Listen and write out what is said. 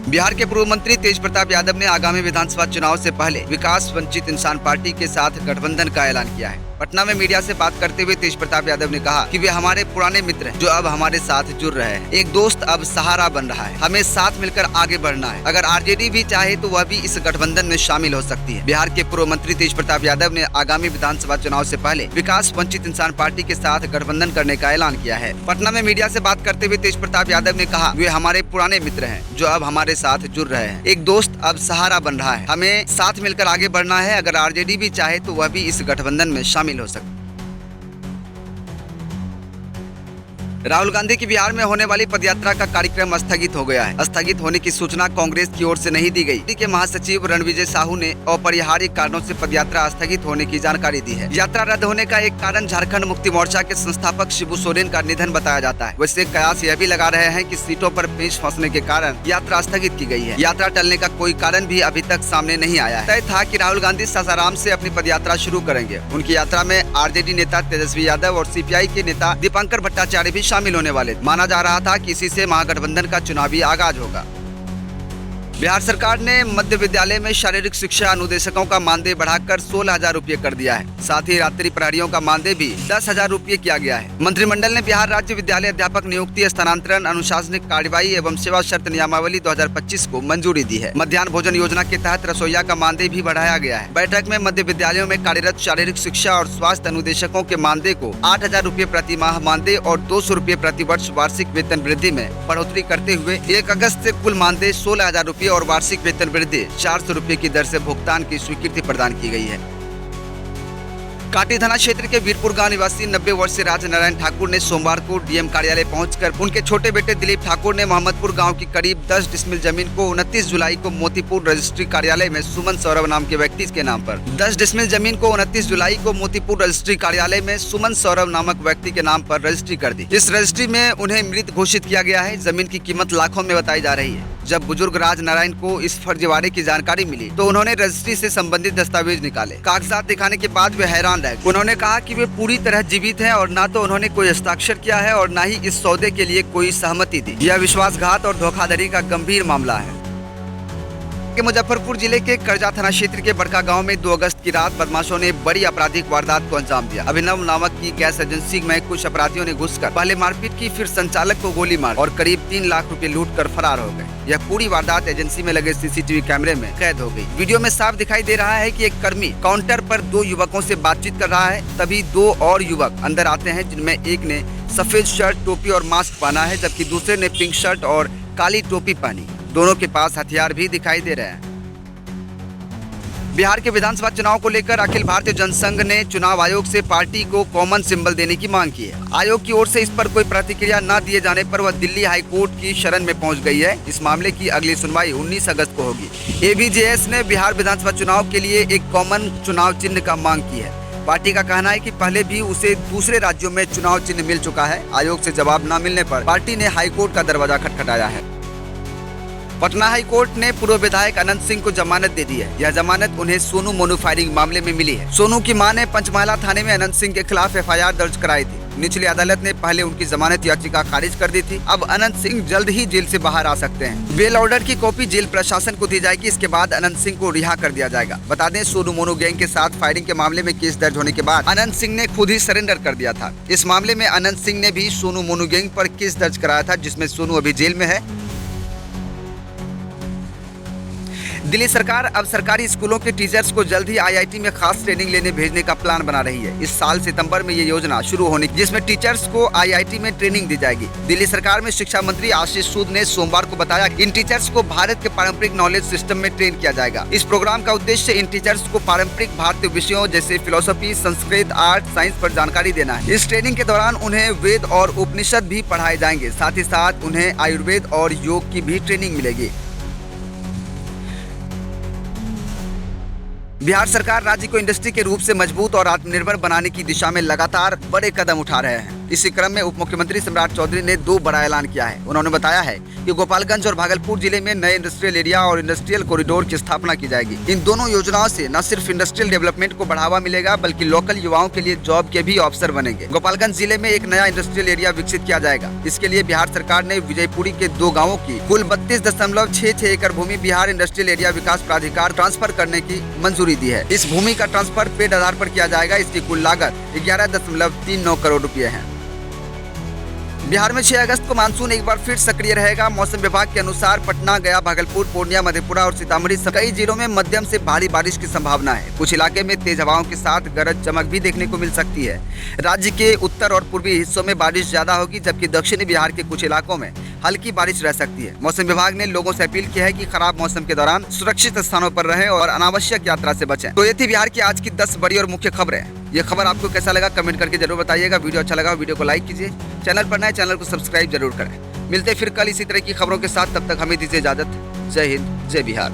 बिहार के पूर्व मंत्री तेज प्रताप यादव ने आगामी विधानसभा चुनाव से पहले विकास वंचित इंसान पार्टी के साथ गठबंधन का ऐलान किया है। पटना में मीडिया से बात करते हुए तेज प्रताप यादव ने कहा कि वे हमारे पुराने मित्र हैं जो अब हमारे साथ जुड़ रहे हैं। एक दोस्त अब सहारा बन रहा है। हमें साथ मिलकर आगे बढ़ना है। अगर आरजेडी भी चाहे तो वह भी इस गठबंधन में शामिल हो सकती है। बिहार के पूर्व मंत्री तेज प्रताप यादव ने आगामी विधानसभा चुनाव से पहले विकास वंचित इंसान पार्टी के साथ गठबंधन करने का ऐलान किया है। पटना में मीडिया से बात करते हुए तेज प्रताप यादव ने कहा वे हमारे पुराने मित्र हैं जो अब हमारे साथ जुड़ रहे हैं। एक दोस्त अब सहारा बन रहा है। हमें साथ मिलकर आगे बढ़ना है। अगर आरजेडी भी चाहे तो वह भी इस गठबंधन में शामिल हो सकती है। राहुल गांधी की बिहार में होने वाली पदयात्रा का कार्यक्रम स्थगित हो गया है। स्थगित होने की सूचना कांग्रेस की ओर से नहीं दी गई। के महासचिव रणविजय साहू ने अपरिहार्य कारणों से पदयात्रा स्थगित होने की जानकारी दी है। यात्रा रद्द होने का एक कारण झारखंड मुक्ति मोर्चा के संस्थापक शिबू सोरेन का निधन बताया जाता है। वैसे कयास यह भी लगा रहे हैं कि सीटों पर पेच फंसने के कारण यात्रा स्थगित की गई है। यात्रा टलने का कोई कारण भी अभी तक सामने नहीं आया है। तय था कि राहुल गांधी सासाराम से अपनी पदयात्रा शुरू करेंगे। उनकी यात्रा में आरजेडी नेता तेजस्वी यादव और सीपीआई के नेता दीपांकर भट्टाचार्य भी शामिल होने वाले। माना जा रहा था कि इसी से महागठबंधन का चुनावी आगाज होगा। बिहार सरकार ने मध्य विद्यालय में शारीरिक शिक्षा अनुदेशकों का मानदेय बढ़ाकर 16,000 रूपए कर दिया है। साथ ही रात्रि प्रहरियों का मानदेय भी 10,000 रूपए किया गया है। मंत्रिमंडल ने बिहार राज्य विद्यालय अध्यापक नियुक्ति, स्थानांतरण, अनुशासनिक कार्यवाही एवं सेवा शर्त नियमावली 2025 को मंजूरी दी है। मध्याह्न भोजन योजना के तहत रसोईया का मानदेय भी बढ़ाया गया है। बैठक में मध्य विद्यालयों में कार्यरत शारीरिक शिक्षा और स्वास्थ्य अनुदेशकों के मानदेय को 8,000 रूपए प्रति माह मानदेय और 200 रूपए प्रति वर्ष वार्षिक वेतन वृद्धि में बढ़ोतरी करते हुए 1 अगस्त से कुल मानदेय 16,000 रूपए और वार्षिक वेतन वृद्धि 400 रूपए की दर से भुगतान की स्वीकृति प्रदान की गई है। काटी थाना क्षेत्र के वीरपुर गांव निवासी 90 वर्षीय राजनारायण ठाकुर ने सोमवार को डीएम कार्यालय पहुंचकर उनके छोटे बेटे दिलीप ठाकुर ने मोहम्मदपुर गांव की करीब 10 डिसमिल जमीन को 29 जुलाई को मोतीपुर रजिस्ट्री कार्यालय में सुमन सौरभ नाम के व्यक्ति के नाम पर 10 डिसमिल जमीन को 29 जुलाई को मोतीपुर रजिस्ट्री कार्यालय में सुमन सौरभ नामक व्यक्ति के नाम पर रजिस्ट्री कर दी। इस रजिस्ट्री में उन्हें मृत घोषित किया गया है। जमीन की कीमत लाखों में बताई जा रही है। जब बुजुर्ग राजनारायण को इस फर्जीवाड़े की जानकारी मिली तो उन्होंने रजिस्ट्री से संबंधित दस्तावेज निकाले। कागजात दिखाने के बाद वे हैरान रह गए। उन्होंने कहा कि वे पूरी तरह जीवित हैं और ना तो उन्होंने कोई हस्ताक्षर किया है और ना ही इस सौदे के लिए कोई सहमति दी। यह विश्वासघात और धोखाधड़ी का गंभीर मामला है। मुजफ्फरपुर जिले के करजा थाना क्षेत्र के बड़का गांव में 2 अगस्त की रात बदमाशों ने बड़ी आपराधिक वारदात को अंजाम दिया। अभिनव नामक की गैस एजेंसी में कुछ अपराधियों ने घुसकर पहले मारपीट की, फिर संचालक को गोली मार और करीब 3 लाख रुपए लूट कर फरार हो गए। यह पूरी वारदात एजेंसी में लगे सीसीटीवी कैमरे में कैद हो गई। वीडियो में साफ दिखाई दे रहा है कि एक कर्मी काउंटर पर 2 युवकों से बातचीत कर रहा है। तभी 2 और युवक अंदर आते हैं, जिनमें एक ने सफेद शर्ट, टोपी और मास्क पहना है, जबकि दूसरे ने पिंक शर्ट और काली टोपी पहनी। दोनों के पास हथियार भी दिखाई दे रहे हैं। बिहार के विधानसभा चुनाव को लेकर अखिल भारतीय जनसंघ ने चुनाव आयोग से पार्टी को कॉमन सिंबल देने की मांग की है। आयोग की ओर से इस पर कोई प्रतिक्रिया न दिए जाने पर वह दिल्ली हाई कोर्ट की शरण में पहुंच गई है। इस मामले की अगली सुनवाई 19 अगस्त को होगी। एबीजेएस ने बिहार विधानसभा चुनाव के लिए एक कॉमन चुनाव चिन्ह का मांग की है। पार्टी का कहना है कि पहले भी उसे दूसरे राज्यों में चुनाव चिन्ह मिल चुका है। आयोग से जवाब न मिलने पर पार्टी ने हाईकोर्ट का दरवाजा खटखटाया है। पटना हाई कोर्ट ने पूर्व विधायक अनंत सिंह को जमानत दे दी है। यह जमानत उन्हें सोनू मोनू फायरिंग मामले में मिली है। सोनू की मां ने पंचमहला थाने में अनंत सिंह के खिलाफ एफआईआर दर्ज कराई थी। निचली अदालत ने पहले उनकी जमानत याचिका खारिज कर दी थी। अब अनंत सिंह जल्द ही जेल से बाहर आ सकते हैं। बेल ऑर्डर की कॉपी जेल प्रशासन को दी जाएगी। इसके बाद अनंत सिंह को रिहा कर दिया जाएगा। बता दें, सोनू मोनू गैंग के साथ फायरिंग के मामले में केस दर्ज होने के बाद अनंत सिंह ने खुद ही सरेंडर कर दिया था। इस मामले में अनंत सिंह ने भी सोनू मोनू गैंग पर केस दर्ज कराया था, जिसमें सोनू अभी जेल में है। दिल्ली सरकार अब सरकारी स्कूलों के टीचर्स को जल्द ही आईआईटी में खास ट्रेनिंग लेने भेजने का प्लान बना रही है। इस साल सितंबर में ये योजना शुरू होने जिसमें टीचर्स को आईआईटी में ट्रेनिंग दी जाएगी। दिल्ली सरकार में शिक्षा मंत्री आशीष सूद ने सोमवार को बताया कि इन टीचर्स को भारत के पारंपरिक नॉलेज सिस्टम में ट्रेन किया जाएगा। इस प्रोग्राम का उद्देश्य इन टीचर्स को पारंपरिक भारतीय विषयों जैसे फिलोसफी, संस्कृत, आर्ट, साइंस पर जानकारी देना है। इस ट्रेनिंग के दौरान उन्हें वेद और उपनिषद भी पढ़ाए जाएंगे। साथ ही साथ उन्हें आयुर्वेद और योग की भी ट्रेनिंग मिलेगी। बिहार सरकार राज्य को इंडस्ट्री के रूप से मजबूत और आत्मनिर्भर बनाने की दिशा में लगातार बड़े कदम उठा रहे हैं। इसी क्रम में उप मुख्यमंत्री सम्राट चौधरी ने 2 बड़ा ऐलान किया है। उन्होंने बताया है कि गोपालगंज और भागलपुर जिले में नए इंडस्ट्रियल एरिया और इंडस्ट्रियल कॉरिडोर की स्थापना की जाएगी। इन दोनों योजनाओं से न सिर्फ इंडस्ट्रियल डेवलपमेंट को बढ़ावा मिलेगा बल्कि लोकल युवाओं के लिए जॉब के भी अवसर बनेंगे। गोपालगंज जिले में एक नया इंडस्ट्रियल एरिया विकसित किया जाएगा। इसके लिए बिहार सरकार ने विजयपुरी के 2 गाँवों की कुल 32.66 एकड़ भूमि बिहार इंडस्ट्रियल एरिया विकास प्राधिकार ट्रांसफर करने की मंजूरी दी है। इस भूमि का ट्रांसफर पेड आधार पर किया जाएगा। इसकी कुल लागत 11.39 करोड़ रुपए है। बिहार में 6 अगस्त को मानसून एक बार फिर सक्रिय रहेगा। मौसम विभाग के अनुसार पटना, गया, भागलपुर, पूर्णिया, मधेपुरा और सीतामढ़ी कई जिलों में मध्यम से भारी बारिश की संभावना है। कुछ इलाके में तेज हवाओं के साथ गरज चमक भी देखने को मिल सकती है। राज्य के उत्तर और पूर्वी हिस्सों में बारिश ज्यादा होगी, जबकि दक्षिणी बिहार के कुछ इलाकों में हल्की बारिश रह सकती है। मौसम विभाग ने लोगों से अपील की है कि खराब मौसम के दौरान सुरक्षित स्थानों पर रहें और अनावश्यक यात्रा से बचें। तो ये थी बिहार की आज की 10 बड़ी और मुख्य खबरें। ये खबर आपको कैसा लगा कमेंट करके जरूर बताइएगा। वीडियो अच्छा लगा वीडियो को लाइक कीजिए, चैनल पर नए चैनल को सब्सक्राइब जरूर करें। मिलते फिर कल इसी तरह की खबरों के साथ, तब तक हमें दीजिए इजाजत। जय हिंद, जय बिहार।